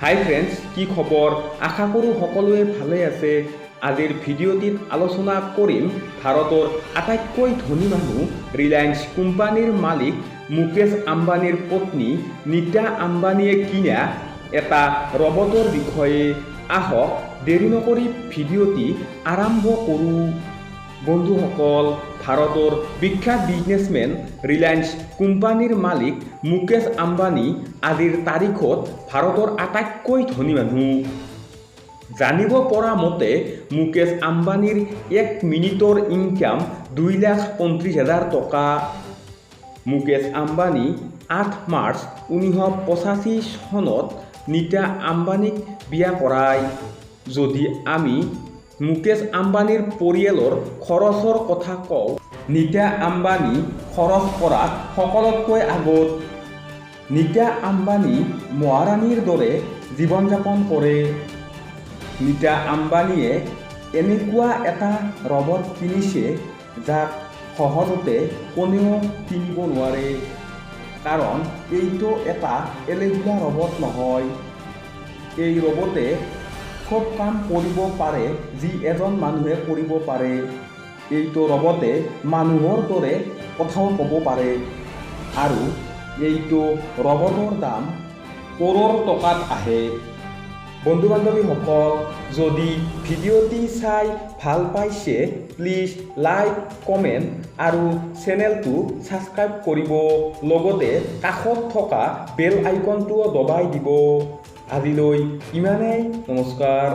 হাই friends, কি খবৰ? আশা কৰোঁ সকলোৱে ভালে আছে। আজিৰ ভিডিঅ'টিত আলোচনা কৰিম ভাৰতৰ আটাইতকৈ ধনী মানুহ ৰিলায়েন্স কোম্পানীৰ মালিক মুকেশ আম্বানীৰ পত্নী নীতা আম্বানীয়ে কিনা এটা ৰবটৰ বিষয়ে। আহক দেৰি নকৰি ভিডিঅ'টি আৰম্ভ কৰোঁ। বন্ধুসকল, ভাৰতৰ বিখ্যাত বিজনেছমেন ৰিলায়েন্স কোম্পানীৰ মালিক মুকেশ আম্বানী আজিৰ তাৰিখত ভাৰতৰ আটাইতকৈ ধনী মানুহ। জানিব পৰা মতে মুকেশ আম্বানীৰ 1 মিনিটৰ ইনকাম 2,35,000 টকা। মুকেশ আম্বানী 8 মাৰ্চ 1985 চনত নীতা আম্বানীক বিয়া কৰায়। যদি আমি মুকেশ আম্বানীৰ পৰিয়ালৰ খৰচৰ কথা কওঁ, নীতা আম্বানী খৰচ কৰাত সকলোতকৈ আগত। নীতা আম্বানী মহাৰাণীৰ দৰে জীৱন যাপন কৰে। নীতা আম্বানীয়ে এনেকুৱা এটা ৰবট কিনিছে যাক সহজতে কোনেও কিনিব নোৱাৰে। কাৰণ এইটো এটা এলেহুৱা ৰবট নহয়। এই ৰবটে খুব কাম কৰিব পাৰে যি এজন মানুহে কৰিব পাৰে। এইটো ৰবটে মানুহৰ দৰে কথাও ক'ব পাৰে। আৰু এইটো ৰবটৰ দাম কৰোৰ টকাত আহে। বন্ধু বান্ধৱীসকল, যদি ভিডিঅ'টি চাই ভাল পাইছে প্লিজ লাইক, কমেণ্ট আৰু চেনেলটো ছাবস্ক্ৰাইব কৰিব। লগতে কাষত থকা বেল আইকনটোও দবাই দিব। আজিলৈ ইমানেই, নমস্কাৰ।